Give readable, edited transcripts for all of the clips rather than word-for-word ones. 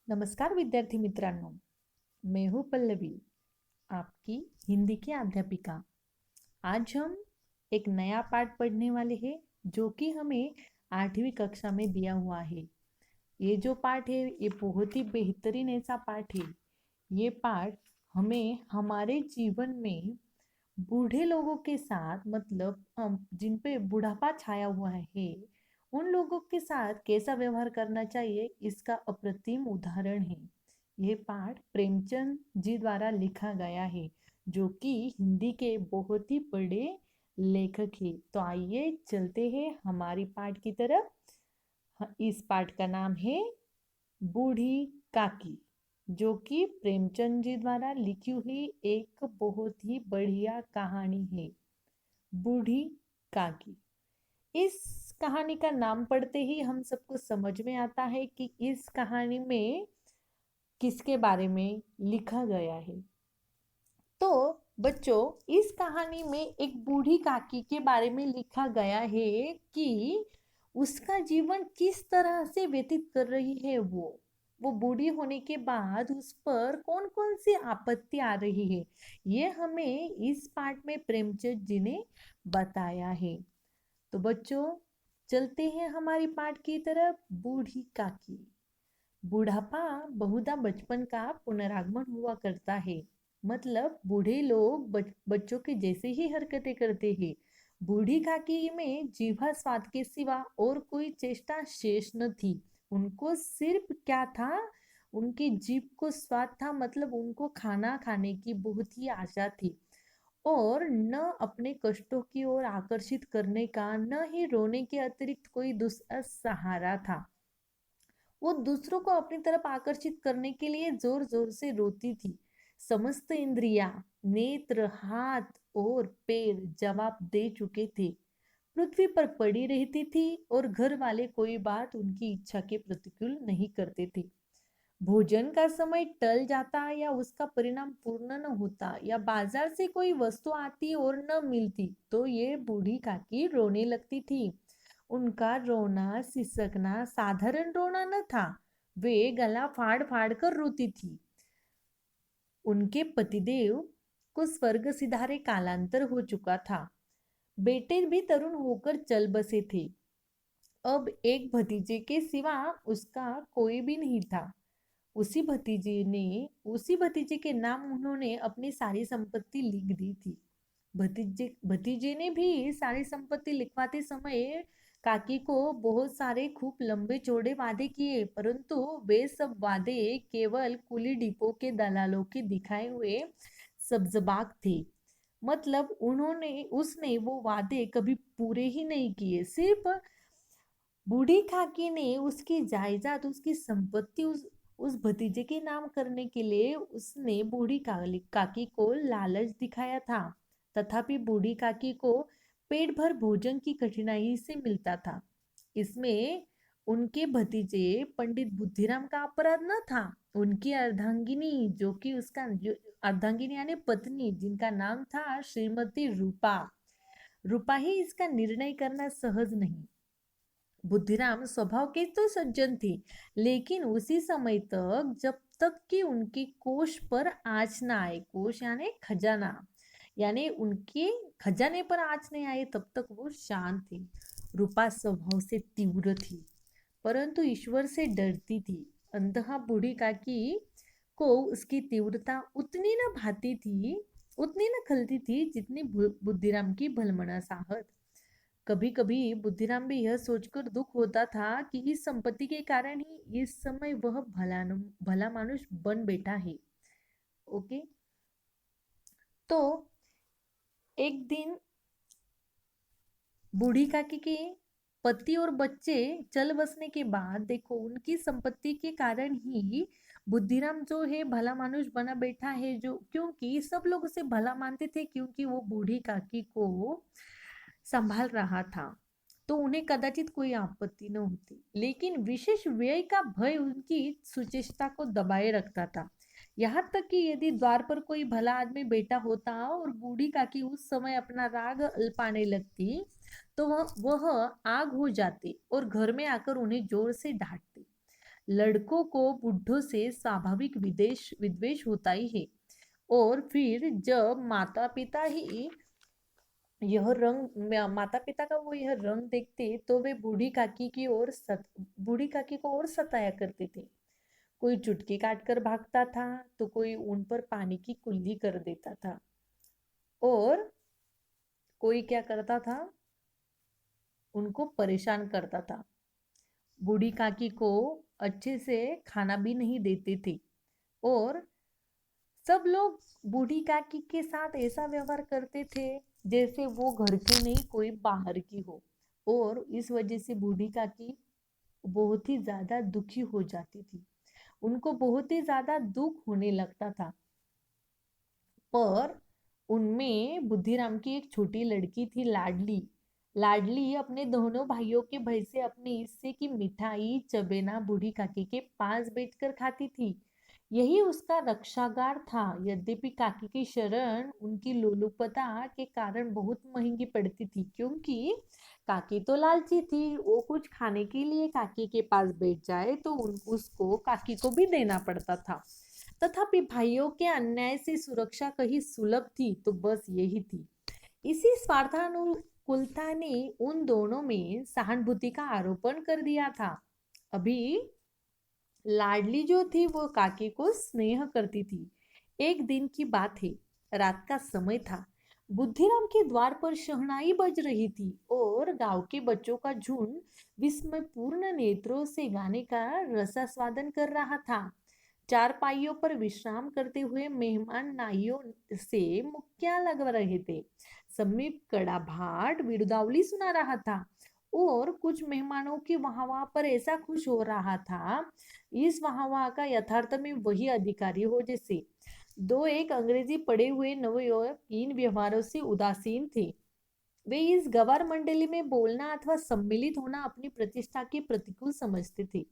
नमस्कार विद्यार्थी मित्रांनो, मैं हूँ पल्लवी, आपकी हिंदी की अध्यापिका। आज हम एक नया पाठ पढ़ने वाले हैं जो कि हमें 8वीं कक्षा में दिया हुआ है। ये जो पाठ है ये बहुत ही बेहतरीन ऐसा पाठ है। ये पाठ हमें हमारे जीवन में बूढ़े लोगों के साथ मतलब हम जिन पे बुढ़ापा छाया हुआ है उन लोगों के साथ कैसा व्यवहार करना चाहिए इसका अप्रतिम उदाहरण है। ये पाठ प्रेमचंद जी द्वारा लिखा गया है जो कि हिंदी के बहुत ही बड़े लेखक है। तो आइए चलते हैं हमारी पाठ की तरफ। इस पाठ का नाम है बूढ़ी काकी, जो कि प्रेमचंद जी द्वारा लिखी हुई एक बहुत ही बढ़िया कहानी है। बूढ़ी काकी। इस कहानी का नाम पढ़ते ही हम सबको समझ में आता है कि इस कहानी में किसके बारे में लिखा गया है। तो बच्चों, इस कहानी में एक बूढ़ी काकी के बारे में लिखा गया है कि उसका जीवन किस तरह से व्यतीत कर रही है। वो बूढ़ी होने के बाद उस पर कौन कौन सी आपत्ति आ रही है, ये हमें इस पाठ में प्रेमचंद जी ने बताया है। तो बच्चों, चलते हैं हमारी पाठ की तरफ। बूढ़ी काकी। बुढ़ापा बहुधा बचपन का पुनरागमन हुआ करता है। मतलब बूढ़े लोग बच्चों के जैसे ही हरकतें करते हैं। बूढ़ी काकी में जीभा स्वाद के सिवा और कोई चेष्टा शेष न थी। उनको सिर्फ क्या था, उनकी जीभ को स्वाद था, मतलब उनको खाना खाने की बहुत ही आशा थी। और न अपने कष्टों की ओर आकर्षित करने का, न ही रोने के अतिरिक्त कोई दूसरा सहारा था। वो दूसरों को अपनी तरफ आकर्षित करने के लिए जोर जोर से रोती थी। समस्त इंद्रियां, नेत्र, हाथ और पैर जवाब दे चुके थे। पृथ्वी पर पड़ी रहती थी और घर वाले कोई बात उनकी इच्छा के प्रतिकूल नहीं करते थे। भोजन का समय टल जाता या उसका परिणाम पूर्ण न होता या बाजार से कोई वस्तु आती और न मिलती तो ये बूढ़ी काकी रोने लगती थी। उनका रोना सिसकना साधारण रोना न था। वे गला फाड़ फाड़ कर रोती थी। उनके पतिदेव को स्वर्ग सिधारे कालांतर हो चुका था। बेटे भी तरुण होकर चल बसे थे। अब एक भतीजे के सिवा उसका कोई भी नहीं था। उसी भतीजे के नाम उन्होंने अपनी सारी संपत्ति लिख दी थी। भतीजे भतीजे ने भी सारी संपत्ति लिखवाते समय काकी को बहुत सारे खूब लंबे चौड़े वादे किए, परंतु वे सब वादे केवल कुली डिपो के दलालों के दिखाए हुए सब्जबाग थे। मतलब उन्होंने उसने वो वादे कभी पूरे ही नहीं किए। सिर्फ बूढ़ी काकी ने उसकी जायदाद, उसकी संपत्ति उस भतीजे के नाम करने के लिए उसने बूढ़ी काकी को लालच दिखाया था। तथापि बूढ़ी काकी को पेट भर भोजन की कठिनाई से मिलता था। इसमें उनके भतीजे पंडित बुद्धिराम का अपराध न था। उनकी अर्धांगिनी, जो अर्धांगिनी यानी पत्नी, जिनका नाम था श्रीमती रूपा, रूपा ही इसका निर्णय करना सहज नहीं। बुद्धिराम स्वभाव के तो सज्जन थे, लेकिन उसी समय तक, जब तक कि उनके कोष पर आँच ना आए, कोष यानी खजाना, यानी उनके खजाने पर आँच नहीं आए, तब तक वो शांत थे। रूपा स्वभाव से तीव्र थी, परंतु ईश्वर से डरती थी। अंततः बूढ़ी काकी को उसकी तीव्रता उतनी न भाती थी, उतनी न खलती थी जितनी बुद्धिराम की भलमना साहत। कभी कभी बुद्धिराम भी यह सोचकर दुख होता था कि इस संपत्ति के कारण ही इस समय वह भला मानुष बन बैठा है। ओके। तो एक दिन बूढ़ी काकी के पति और बच्चे चल बसने के बाद देखो, उनकी संपत्ति के कारण ही बुद्धिराम जो है भला मानुष बना बैठा है। जो क्योंकि सब लोग उसे भला मानते थे, क्योंकि वो बूढ़ी काकी को संभाल रहा था, तो उन्हें कदाचित कोई आपत्ति न होती। लेकिन विशेष व्यय का भय उनकी सुचेष्टा को दबाए रखता था। यहाँ तक कि यदि द्वार पर कोई भला आदमी बैठा होता और बूढ़ी काकी उस समय अपना राग अल्पाने लगती, तो वह आग हो जाती और घर में आकर उन्हें जोर से डांटती। लड़कों को बुढ़ों से स्वाभाविक विदेश विद्वेष होता ही है। और फिर जब माता पिता का वो यह रंग देखते तो वे बूढ़ी काकी को और सताया करते थे। कोई चुटकी काट कर भागता था तो कोई उन पर पानी की कुल्ली कर देता था, और कोई क्या करता था, उनको परेशान करता था। बूढ़ी काकी को अच्छे से खाना भी नहीं देते थे, और सब लोग बूढ़ी काकी के साथ ऐसा व्यवहार करते थे जैसे वो घर की नहीं कोई बाहर की हो। और इस वजह से बूढ़ी काकी बहुत ही ज्यादा दुखी हो जाती थी, उनको बहुत ही ज्यादा दुख होने लगता था। पर उनमें बुद्धिराम की एक छोटी लड़की थी, लाडली। लाडली अपने दोनों भाइयों के भय से अपने हिस्से की मिठाई चबेना बूढ़ी काकी के पास बैठकर खाती थी। यही उसका रक्षागार था। यद्यपि काकी की शरण उनकी लोलुपता के कारण बहुत महंगी पड़ती थी, क्योंकि काकी तो लालची थी, वो कुछ खाने के लिए काकी के पास बैठ जाए तो उसको काकी को भी देना पड़ता था। तथापि भाइयों के अन्याय से सुरक्षा कहीं सुलभ थी तो बस यही थी। इसी स्वार्थानुकूलता ने उन दोनों में सहानुभूति का आरोपण कर दिया था। अभी लाडली जो थी वो काकी को स्नेह करती थी। एक दिन की बात है, रात का समय था। बुद्धिराम के द्वार पर शहनाई बज रही थी और गांव के बच्चों का झुंड विस्मयपूर्ण नेत्रों से गाने का रसास्वादन कर रहा था। चारपाइयों पर विश्राम करते हुए मेहमान नाइयों से मुक्तियां लगा रहे थे। समीप कड़ा भाट बिरुदावली सुना रहा था, और कुछ मेहमानों की वाहवाह पर ऐसा खुश हो रहा था, इस वाहवाह का यथार्थ में वही अधिकारी हो जैसे। दो एक अंग्रेजी पढ़े हुए नवयुवक इन व्यवहारों से उदासीन थे। वे इस गवार मंडली में बोलना अथवा सम्मिलित होना अपनी प्रतिष्ठा के प्रतिकूल समझते थे।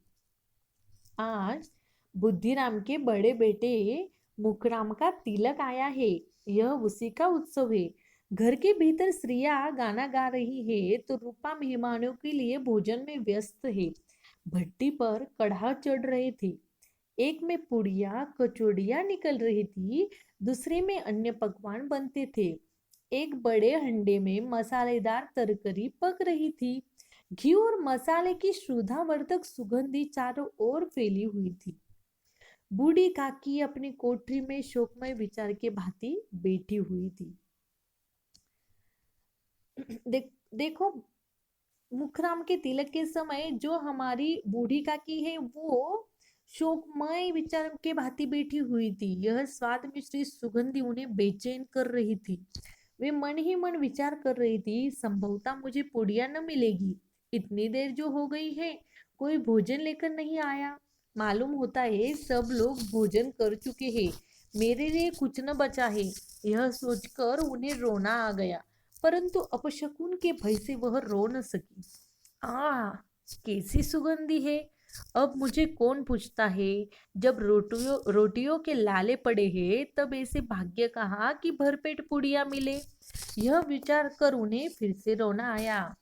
आज बुद्धिराम के बड़े बेटे मुखराम का तिलक आया है, यह उसी का उत्सव है। घर के भीतर स्त्रियां गाना गा रही है तो रूपा मेहमानों के लिए भोजन में व्यस्त है। भट्टी पर कढ़ा चढ़ रहे थे, एक में पुड़िया कचौड़ियां निकल रही थी, दूसरे में अन्य पकवान बनते थे। एक बड़े हंडे में मसालेदार तरकारी पक रही थी। घी और मसाले की शुद्धावर्धक सुगंधी चारों ओर फैली हुई थी। बूढ़ी काकी अपनी कोठरी में शोकमय विचार के भांति बैठी हुई थी। देखो, मुखराम के तिलक के समय जो हमारी बूढ़ी काकी है वो शोकमय विचार के भांति बैठी हुई थी। यह स्वाद मिश्रित सुगंधी उन्हें बेचैन कर रही थी। वे मन ही मन विचार कर रही थी, संभवतः मुझे पुड़िया न मिलेगी। इतनी देर जो हो गई है, कोई भोजन लेकर नहीं आया। मालूम होता है सब लोग भोजन कर चुके हैं, मेरे लिए कुछ न बचा है। यह सोचकर उन्हें रोना आ गया, परंतु अपशकुन के भय से वह रो न सकी। आ, कैसी सुगंधी है! अब मुझे कौन पूछता है, जब रोटियों के लाले पड़े हैं तब ऐसे भाग्य कहा कि भरपेट पुड़िया मिले। यह विचार कर उन्हें फिर से रोना आया।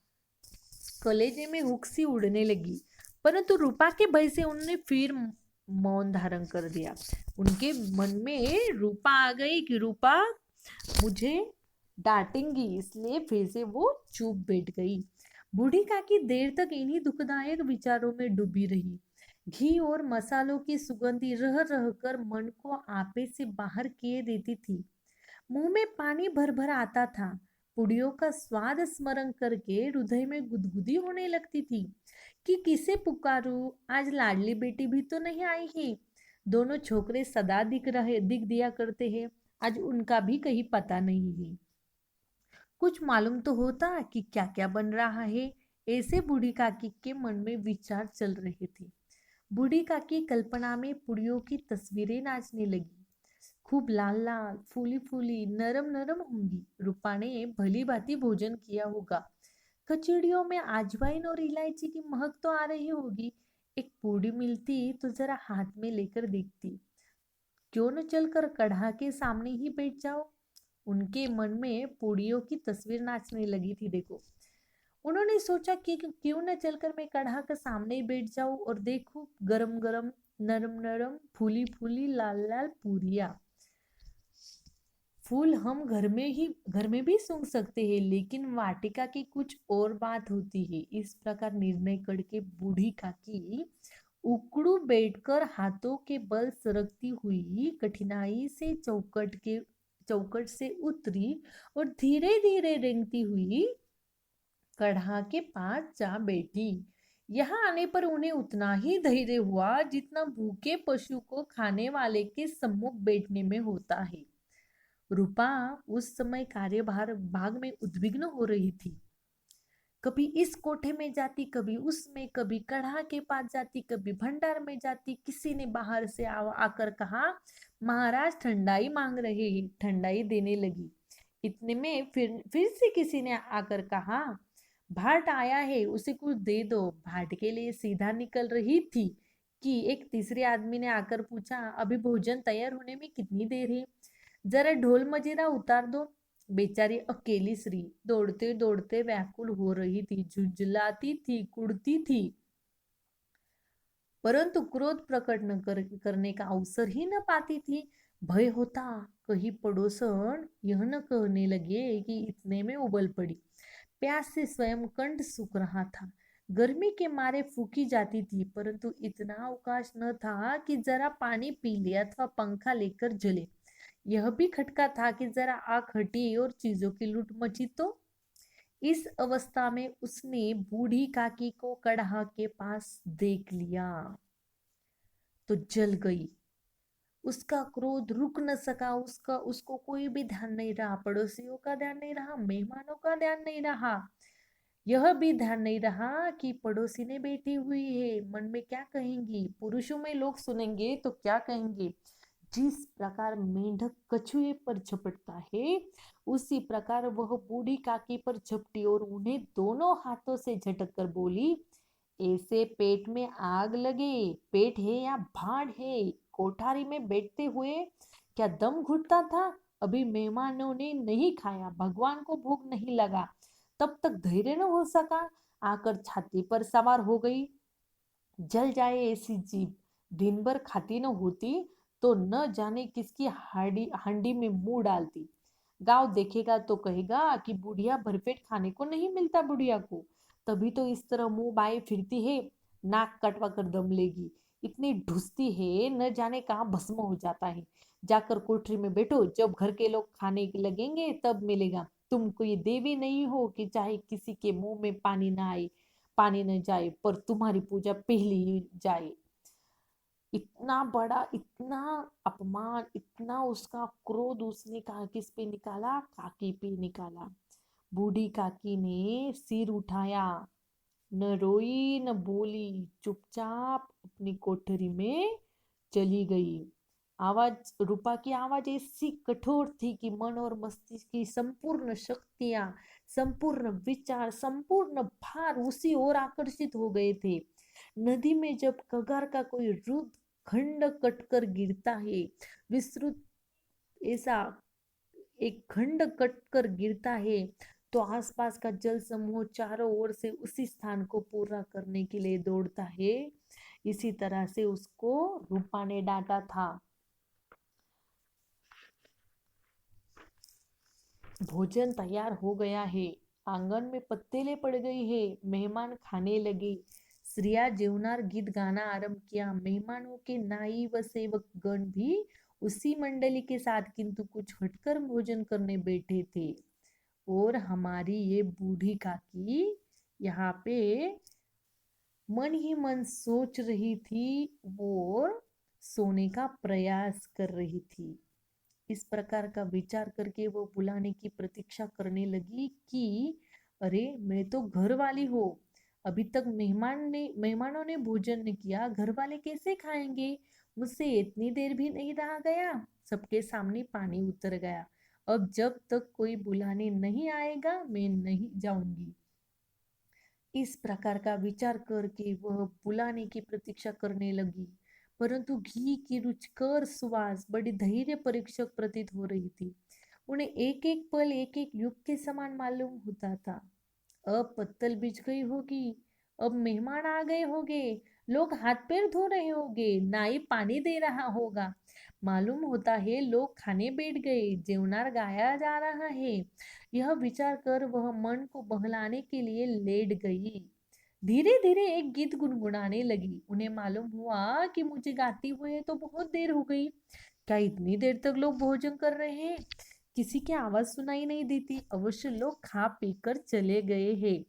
कलेजे में हुक सी उड़ने लगी, परंतु रूपा के भय से उन्होंने फिर मौन धारण कर दिया। उनके मन में रूपा आ गई कि रूपा मुझे डांटेंगी, इसलिए फिर से वो चुप बैठ गई। बूढ़ी काकी देर तक इन्हीं दुखदायक विचारों में डूबी रही। घी और मसालों की सुगंधी रह रह कर मन को आपे से बाहर किए देती थी। मुंह में पानी भर भर आता था। पुड़ियों का स्वाद स्मरण करके हृदय में गुदगुदी होने लगती थी कि किसे पुकारूं, आज लाडली बेटी भी तो नहीं आई है। दोनों छोकरे सदा दिख दिया करते हैं, आज उनका भी कहीं पता नहीं है। कुछ मालूम तो होता कि क्या क्या बन रहा है। ऐसे बूढ़ी काकी के मन में विचार चल रहे थे। बूढ़ी काकी कल्पना में पुड़ियों की तस्वीरें नाचने लगी। खूब लाल लाल फूली फूली नरम नरम होंगी। रूपा ने भली भांति भोजन किया होगा। कचौड़ियों में अजवाइन और इलायची की महक तो आ रही होगी। एक पूड़ी मिलती तो जरा हाथ में लेकर देखती। क्यों न चलकर कढ़ा के सामने ही बैठ जाओ। उनके मन में पूड़ियों की तस्वीर नाचने लगी थी। देखो, उन्होंने सोचा कि क्यों न चलकर मैं कढ़ा के सामने ही बैठ जाऊं और देखूं गरम गरम, नरम नरम, फूली फूली, लाल लाल पूरियां। फूल हम घर में भी सूंघ सकते हैं, लेकिन वाटिका की कुछ और बात होती है। इस प्रकार निर्णय करके बूढ़ी काकी उकड़ू बैठकर हाथों के बल सरकती हुई कठिनाई से चौकट से उतरी और धीरे धीरे रेंगती हुई कढ़ा के पास जा बैठी। यहाँ आने पर उन्हें उतना ही धैर्य हुआ जितना भूखे पशु को खाने वाले के सम्मुख बैठने में होता है। रूपा उस समय कार्यभार भाग में उद्विग्न हो रही थी। कभी इस कोठे में जाती, कभी उसमें, कभी कढ़ा के पास जाती, कभी भंडार में जाती। किसी ने बाहर से आकर कहा, महाराज ठंडाई मांग रहे हैं। ठंडाई देने लगी। इतने में फिर से किसी ने आकर कहा, भाट आया है, उसे कुछ दे दो। भाट के लिए सीधा निकल रही थी कि एक तीसरे आदमी ने आकर पूछा, अभी भोजन तैयार होने में कितनी देर है? जरा ढोल मजीरा उतार दो। बेचारी अकेली स्त्री दौड़ते दौड़ते व्याकुल हो रही थी, झुंझलाती थी, कुड़ती थी, परंतु क्रोध प्रकट करने का अवसर ही न पाती थी। भय होता कहीं पड़ोसन यह न कहने लगे कि इतने में उबल पड़ी। प्यास से स्वयं कंठ सूख रहा था। गर्मी के मारे फूकी जाती थी, परंतु इतना अवकाश न था कि जरा पानी पी ले अथवा पंखा लेकर जले। यह भी खटका था कि जरा आग हटी और चीजों की लूट मची तो। इस अवस्था में उसने बूढ़ी काकी को कढ़ा के पास देख लिया तो जल गई। उसका क्रोध रुक न सका। उसका उसको कोई भी ध्यान नहीं रहा, पड़ोसियों का ध्यान नहीं रहा, मेहमानों का ध्यान नहीं रहा, यह भी ध्यान नहीं रहा कि पड़ोसी ने बैठी हुई है, मन में क्या कहेंगी, पुरुषों में लोग सुनेंगे तो क्या कहेंगे। जिस प्रकार मेंढक कछुए पर झपटता है, उसी प्रकार वह बूढ़ी काकी पर झपटी और उन्हें दोनों हाथों से झटक कर बोली, ऐसे पेट में आग लगे, पेट है या भाड़ है? कोठारी में बैठते हुए क्या दम घुटता था? अभी मेहमानों ने नहीं खाया, भगवान को भूख नहीं लगा, तब तक धैर्य न हो सका, आकर छाती पर सवार हो गई। जल जाए ऐसी जीभ, दिन भर खाती न होती तो न जाने किसकी हांडी हांडी में मुंह डालती। गांव देखेगा तो कहेगा कि बुढ़िया भरपेट खाने को नहीं मिलता बुढ़िया को, तभी तो इस तरह मुंह बाए फिरती है, नाक कटवा कर दम लेगी, इतनी ढूंसती है न जाने कहाँ भस्म हो जाता है। जाकर कोठरी में बैठो, जब घर के लोग खाने लगेंगे तब मिलेगा। तुम कोई देवी नहीं हो कि चाहे किसी के मुंह में पानी न जाए पर तुम्हारी पूजा पहली ही जाए। इतना बड़ा, इतना अपमान, इतना उसका क्रोध उसने कहा किस पे निकाला? काकी पे निकाला। बूढ़ी काकी ने सिर उठाया, न रोई न बोली, चुपचाप अपनी कोठरी में चली गई। आवाज, रूपा की आवाज ऐसी कठोर थी कि मन और मस्तिष्क की संपूर्ण शक्तियां, संपूर्ण विचार, संपूर्ण भार उसी ओर आकर्षित हो गए थे। नदी में जब कगार का कोई रुद्र खंड कटकर गिरता है, विस्तृत ऐसा एक खंड कटकर गिरता है, तो आसपास का जल समूह चारों ओर से उसी स्थान को पूरा करने के लिए दौड़ता है। इसी तरह से उसको रूपा ने डांटा था। भोजन तैयार हो गया है, आंगन में पत्तेले पड़ गई है, मेहमान खाने लगे। स्त्रिया जेवनार गीत गाना आरंभ किया। मेहमानों के नाई व सेवक गण भी उसी मंडली के साथ किंतु कुछ हटकर भोजन करने बैठे थे। और हमारी ये बूढ़ी काकी यहाँ पे मन ही मन सोच रही थी और सोने का प्रयास कर रही थी। इस प्रकार का विचार करके वो बुलाने की प्रतीक्षा करने लगी कि अरे मैं तो घर वाली हूँ, अभी तक मेहमानों ने भोजन नहीं किया, घर वाले कैसे खाएंगे? मुझसे इतनी देर भी नहीं रहा गया, सबके सामने पानी उतर गया। अब जब तक कोई बुलाने नहीं आएगा मैं नहीं जाऊंगी। इस प्रकार का विचार करके वह बुलाने की प्रतीक्षा करने लगी, परंतु घी की रुचिकर सुवास बड़ी धैर्य परीक्षक प्रतीत हो रही थी। उन्हें एक एक पल एक एक युग के समान मालूम होता था। अब पत्तल बिछ गई होगी, अब मेहमान आ गए होंगे, लोग हाथ पैर धो रहे होंगे, नाई पानी दे रहा होगा। मालूम होता है लोग खाने बैठ गए, जेवनार गाया जा रहा है। यह विचार कर वह मन को बहलाने के लिए लेट गई। धीरे धीरे एक गीत गुनगुनाने लगी। उन्हें मालूम हुआ कि मुझे गाती हुए तो बहुत देर हो गई। क्या इतनी देर तक लोग भोजन कर रहे हैं? किसी की आवाज सुनाई नहीं देती। अवश्य लोग खा पीकर चले गए हैं।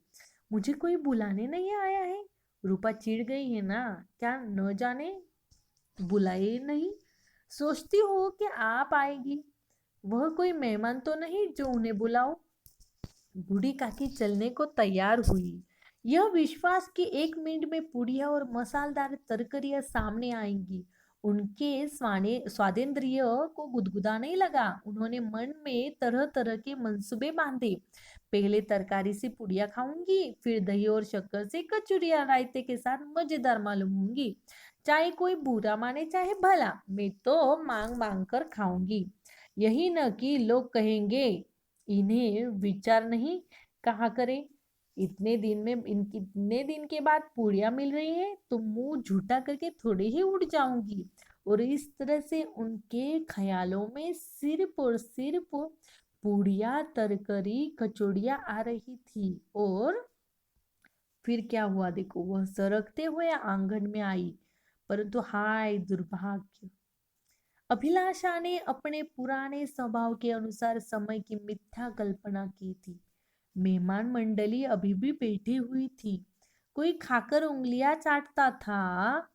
मुझे कोई बुलाने नहीं आया है। रूपा चिढ़ गई है ना? क्या न जाने बुलाए नहीं? सोचती हो कि आप आएगी। वह कोई मेहमान तो नहीं जो उन्हें बुलाओ। बूढ़ी काकी चलने को तैयार हुई। यह विश्वास कि 1 मिनट में पूड़ियाँ और मसालेदार तरकारियां सामने आएंगी उनके स्वादेंद्रिय को गुदगुदाने लगा। उन्होंने मन में तरह तरह के मंसूबे बांधे। पहले तरकारी से पूड़ियाँ खाऊंगी, फिर दही और शक्कर से कचौरियाँ रायते के साथ मजेदार मालूम होंगी। चाहे कोई बुरा माने चाहे भला, मैं तो मांग मांग कर खाऊंगी। यही न कि लोग कहेंगे इन्हें विचार नहीं कहा करे। इतने दिन के बाद पूड़ियाँ मिल रही है तो मुंह झूठा करके थोड़ी ही उड़ जाऊंगी। और इस तरह से उनके ख्यालों में सिर्फ पूड़ियाँ तरकारी कचौड़ियाँ आ रही थी। और फिर क्या हुआ देखो, वह सरकते हुए आंगन में आई। परंतु हाय दुर्भाग्य, अभिलाषा ने अपने पुराने स्वभाव के अनुसार समय की मिथ्या कल्पना की थी। मेहमान मंडली अभी भी बैठी हुई थी। कोई खाकर उंगलियां चाटता था,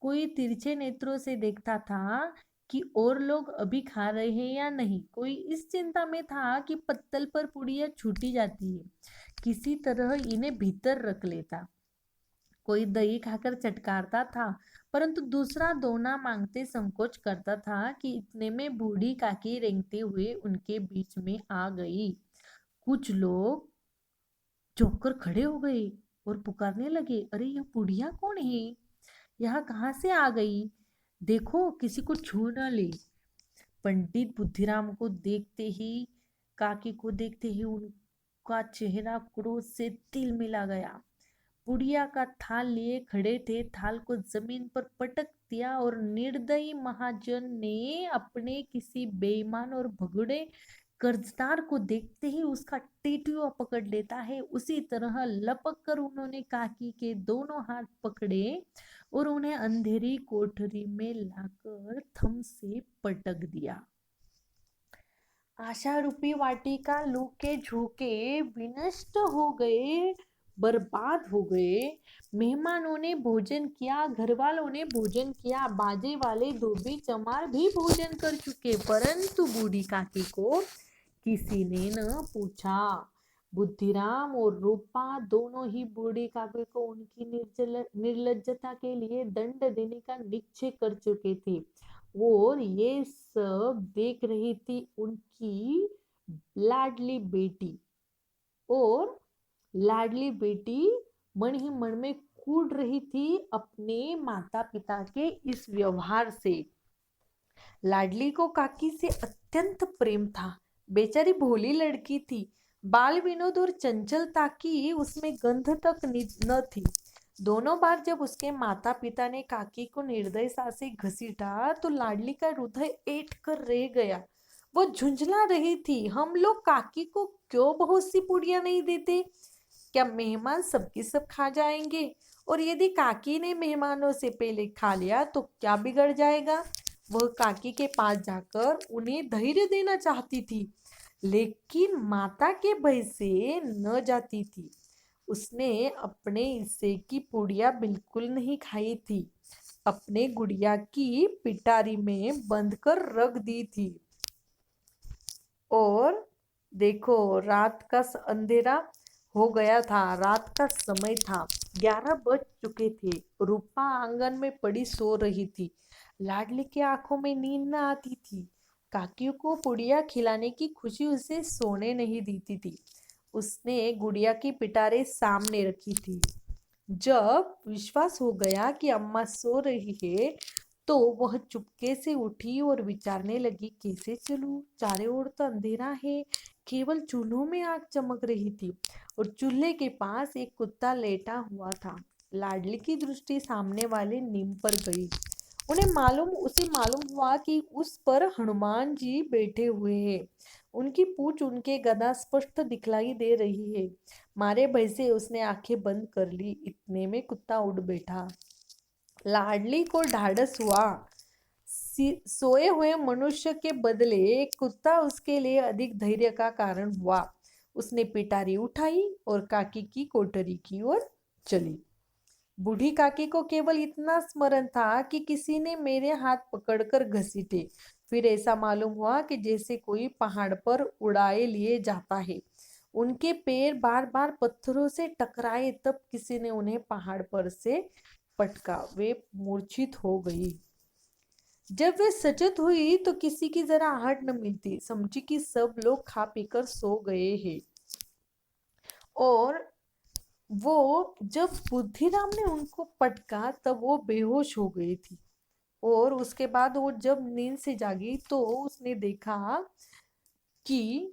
कोई तिरछे नेत्रों से देखता था कि और लोग अभी खा रहे हैं या नहीं। कोई इस चिंता में था कि पत्तल पर पुड़िया छूटी जाती है, किसी तरह इन्हें भीतर रख लेता। कोई दही खाकर चटकारता था, परंतु दूसरा दोना मांगते संकोच करता था कि इतने में बूढ़ी काकी रेंगते हुए उनके बीच में आ गई। कुछ लोग चौंक कर खड़े हो गए और पुकारने लगे, अरे यह बुढ़िया कौन है? यहाँ कहाँ से आ गई? देखो किसी को छू न ले। पंडित बुद्धिराम को देखते ही, काकी को देखते ही उनका चेहरा क्रोध से तिल मिला गया। बुढ़िया का थाल लिए खड़े थे, थाल को जमीन पर पटक दिया और निर्दयी महाजन ने अपने किसी बेईमान और भगोड़े कर्जदार को देखते ही उसका टेटुआ पकड़ लेता है, उसी तरह लपक कर उन्होंने काकी के दोनों हाथ पकड़े और उन्हें अंधेरी कोठरी में लाकर थम से पटक दिया। आशा रूपी वाटिका लू के झोंके विनष्ट हो गए, बर्बाद हो गए। मेहमानों ने भोजन किया, घर वालों ने भोजन किया, बाजे वाले धोबी चमार भी भोजन कर चुके, परंतु बूढ़ी काकी को किसी ने न पूछा। बुद्धिराम और रूपा दोनों ही बूढ़ी काकी को उनकी निर्लज्जता के लिए दंड देने का निश्चय कर चुके थे। और ये सब देख रही थी उनकी लाडली बेटी। और लाडली बेटी मन ही मन में कूद रही थी अपने माता पिता के इस व्यवहार से। लाडली को काकी से अत्यंत प्रेम था। बेचारी भोली लड़की थी। बाल विनोद और चंचलता की उसमें गंध तक न थी। दोनों बार जब उसके माता पिता ने काकी को निर्दयता से घसीटा तो लाडली का हृदय ऐंठ कर रह गया। वो झुंझला रही थी, हम लोग काकी को क्यों बहुत सी पुड़ियां नहीं देते? क्या मेहमान सबकी सब खा जाएंगे? और यदि काकी ने मेहमानों से पहले खा लिया तो क्या बिगड़ जाएगा? वह काकी के पास जाकर उन्हें धैर्य देना चाहती थी, लेकिन माता के भय से न जाती थी। उसने अपने हिस्से की पुड़िया बिल्कुल नहीं खाई थी, अपने गुड़िया की पिटारी में बंद कर रख दी थी। और देखो रात का अंधेरा हो गया था, रात का समय था, 11 बज चुके थे। रूपा आंगन में पड़ी सो रही थी। लाडली की आंखों में नींद न आती थी। काकी को पुड़िया खिलाने की खुशी उसे सोने नहीं देती थी। उसने गुड़िया की पिटारे सामने रखी थी। जब विश्वास हो गया कि अम्मा सो रही है तो वह चुपके से उठी और विचारने लगी, कैसे चलूं? चारों ओर तो अंधेरा है, केवल चूल्हों में आग चमक रही थी और चूल्हे के पास एक कुत्ता लेटा हुआ था। लाडली की दृष्टि सामने वाले नीम पर गई। उसे मालूम हुआ कि उस पर हनुमान जी बैठे हुए हैं। उनकी पूंछ उनके गदा स्पष्ट दिखलाई दे रही है। मारे भय से उसने आंखें बंद कर ली। इतने में कुत्ता उड़ बैठा। लाडली को ढाढ़स हुआ। सोए हुए मनुष्य के बदले एक कुत्ता उसके लिए अधिक धैर्य का कारण हुआ। उसने पिटारी उठाई और काकी की कोठरी की ओर चली। बूढ़ी काकी को केवल इतना स्मरण था कि किसी ने मेरे हाथ पकड़कर घसीटे। फिर ऐसा मालूम हुआ कि जैसे कोई पहाड़ पर उड़ाए लिए जाता है। उनके पैर बार बार पत्थरों से टकराए, तब किसी ने उन्हें पहाड़ पर से पटका। वे मूर्छित हो गई। जब वे सचेत हुई तो किसी की जरा आहट न मिलती। समझी कि सब लोग खा पीकर सो गए हैं। और जब बुद्धिराम ने उनको पटका तब वो बेहोश हो गई थी। और उसके बाद वो जब नींद से जागी तो उसने देखा कि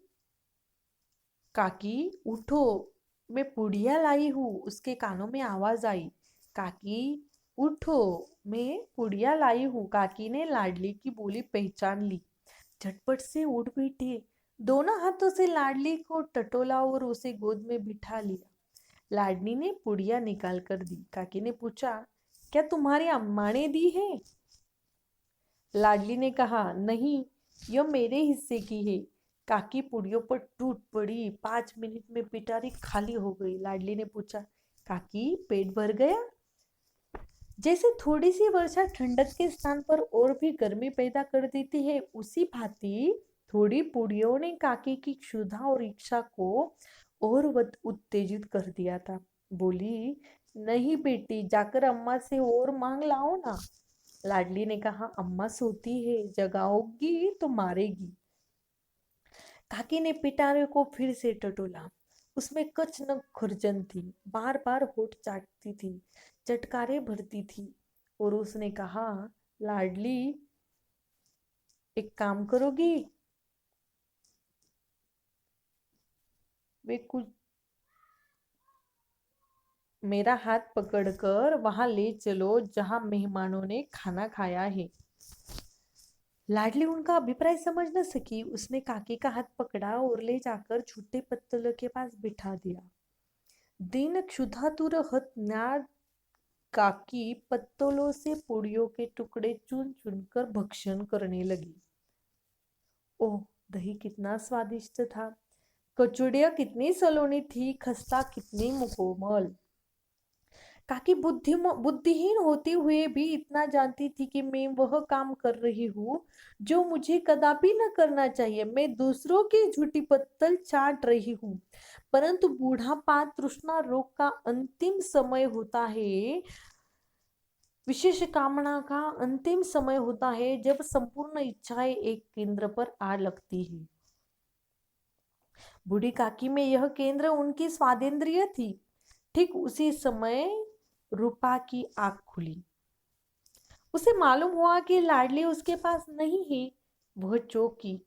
काकी उठो, मैं पुड़िया लाई हूँ। उसके कानों में आवाज आई, काकी उठो, मैं पुड़िया लाई हूँ। काकी ने लाडली की बोली पहचान ली। झटपट से उठ बैठे। दोनों हाथों से लाडली को टटोला और उसे गोद में बिठा लिया। लाडली ने पुड़िया निकाल कर दी। काकी ने पूछा, क्या तुम्हारी अम्मा ने दी है? लाडली ने कहा, नहीं, यह मेरे हिस्से की है। काकी पुड़ियों पर टूट पड़ी। 5 मिनट में पिटारी खाली हो गई। लाडली ने पूछा, काकी पेट भर गया? जैसे थोड़ी सी वर्षा ठंडक के स्थान पर और भी गर्मी पैदा कर देती है, उसी भांति थोड़ी पुड़ियों ने काकी की क्षुधा और इच्छा को और उत्तेजित कर दिया था। बोली, नहीं बेटी, जाकर अम्मा से और मांग लाओ ना। लाडली ने कहा, अम्मा सोती है, जगाओगी तो मारेगी। काकी ने पिटारे को फिर से टटोला। उसमें कच न खुरचन थी। बार बार होठ चाटती थी, चटकारे भरती थी। और उसने कहा, लाडली, एक काम करोगी? वे कुछ मेरा हाथ पकड़कर वहां ले चलो जहां मेहमानों ने खाना खाया है। लाडली उनका अभिप्राय समझ न सकी। उसने काकी का हाथ पकड़ा और ले जाकर छोटे पत्तलों के पास बिठा दिया। दिन क्षुधातुर हत न्यार काकी पत्तलों से पुड़ियों के टुकड़े चुन चुनकर भक्षण करने लगी। ओह, दही कितना स्वादिष्ट था! कचौड़ियां कितनी सलोनी थी! खस्ता कितनी मुकोमल! काकी बुद्धिहीन होते हुए भी इतना जानती थी कि मैं वह काम कर रही हूँ जो मुझे कदापि न करना चाहिए। मैं दूसरों की झूठी पत्तल चाट रही हूँ। परंतु बूढ़ापा तृष्णा रोग का अंतिम समय होता है। विशेष कामना का अंतिम समय होता है जब संपूर्ण इच्छाएं एक केंद्र पर आ लगती है। बूढ़ी काकी में यह केंद्र उनकी स्वादेंद्रिय थी। ठीक उसी समय रूपा की आंख खुली। उसे मालूम हुआ कि लाडली उसके पास नहीं है। वह चौंकी,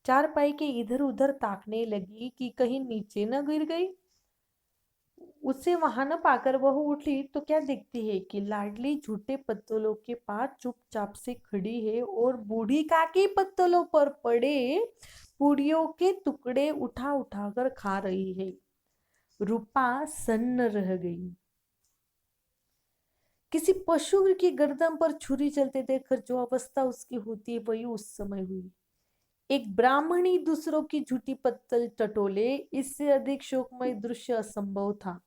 चारपाई के इधर उधर ताकने लगी कि कहीं नीचे न गिर गई। उसे वहां न पाकर वह उठी तो क्या देखती है कि लाडली झूठे पत्तलों के पास चुपचाप से खड़ी है और बूढ़ी काकी पत्तलों पर पड़े पूड़ियों के टुकड़े उठा उठाकर खा रही है। रूपा सन्न रह गई। किसी पशु की गर्दन पर छुरी चलते देखकर जो अवस्था उसकी होती है वही उस समय हुई। एक ब्राह्मणी दूसरों की झूठी पत्तल टटोले, इससे अधिक शोकमय दृश्य असंभव था।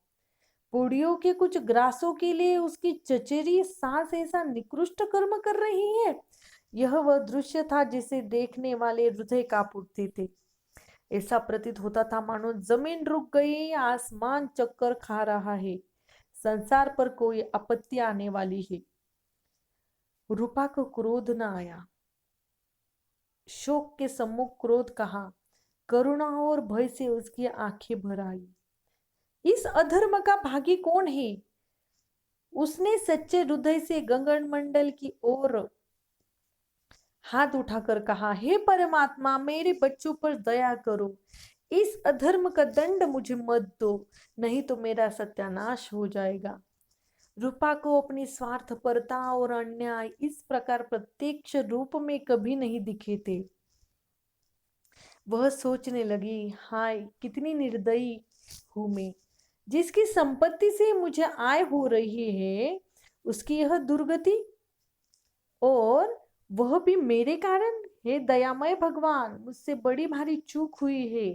पूड़ियों के कुछ ग्रासों के लिए उसकी चचेरी सांस ऐसा निकृष्ट कर्म कर रही है। यह वह दृश्य था जिसे देखने वाले हृदय कांप उठते थे। ऐसा प्रतीत होता था मानो जमीन रुक गई, आसमान चक्कर खा रहा है, संसार पर कोई आपत्ति आने वाली है। रूपा को क्रोध न आया। शोक के सम्मुख क्रोध कहा, करुणा और भय से उसकी आंखें भर आई। इस अधर्म का भागी कौन है? उसने सच्चे हृदय से गगन मंडल की ओर हाथ उठाकर कहा, हे परमात्मा, मेरे बच्चों पर दया करो, इस अधर्म का दंड मुझे मत दो, नहीं तो मेरा सत्यानाश हो जाएगा। रूपा को अपनी स्वार्थपरता और अन्याय इस प्रकार प्रत्यक्ष रूप में कभी नहीं दिखे थे। वह सोचने लगी, हाय कितनी निर्दयी हूं मैं, जिसकी संपत्ति से मुझे आय हो रही है उसकी यह दुर्गति, और वह भी मेरे कारण। हे दयामय भगवान, मुझसे बड़ी भारी चूक हुई है,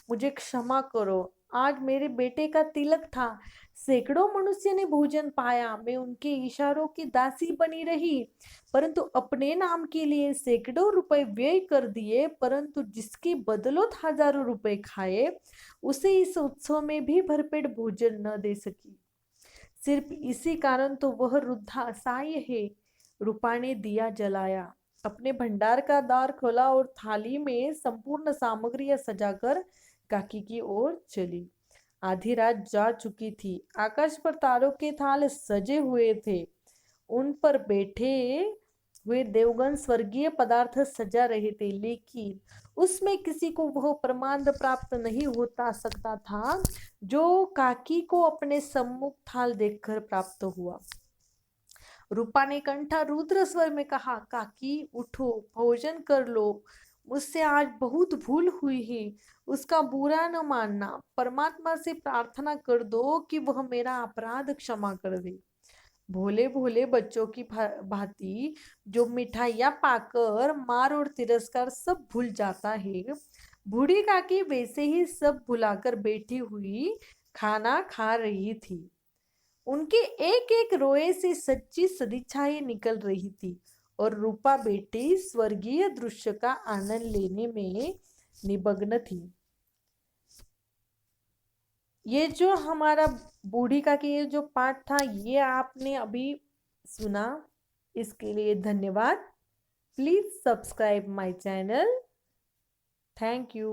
मुझे क्षमा करो। आज मेरे बेटे का तिलक था, सैकड़ों मनुष्य ने भोजन पाया, मैं उनके इशारों की दासी बनी रही, परंतु अपने नाम के लिए सैकड़ों रुपए व्यय कर दिए, परंतु जिसकी बदौलत हजारों रुपए खाए, उसे इस उत्सव में भी भरपेट भोजन न दे सकी। सिर्फ इसी कारण तो वह वृद्धा असहाय है। रूपा ने दिया जलाया, अपने भंडार का द्वार खोला और थाली में संपूर्ण सामग्रियां सजाकर काकी की ओर चली। आधी रात जा चुकी थी, आकाश पर तारों के थाल सजे हुए थे, उन पर बैठे हुए देवगण स्वर्गीय पदार्थ सजा रहे थे, लेकिन उसमें किसी को वह प्रमाद प्राप्त नहीं होता सकता था जो काकी को अपने सम्मुख थाल देखकर प्राप्त हुआ। रूपा ने कंठा रुद्र स्वर में कहा, काकी उठो, भोजन कर लो, मुझसे आज बहुत भूल हुई है, उसका बुरा न मानना, परमात्मा से प्रार्थना कर दो कि वह मेरा अपराध क्षमा कर दे। भोले भोले बच्चों की भांति जो मिठाइयाँ पाकर मार और तिरस्कार सब भूल जाता है, बूढ़ी काकी वैसे ही सब भुलाकर बैठी हुई खाना खा रही थी। उनके एक एक रोए से सच्ची सदिच्छाएं निकल रही थी और रूपा बेटी स्वर्गीय दृश्य का आनंद लेने में निमग्न थी। ये जो हमारा बूढ़ी का के ये जो पाठ था, ये आपने अभी सुना, इसके लिए धन्यवाद। Please subscribe my channel. Thank you.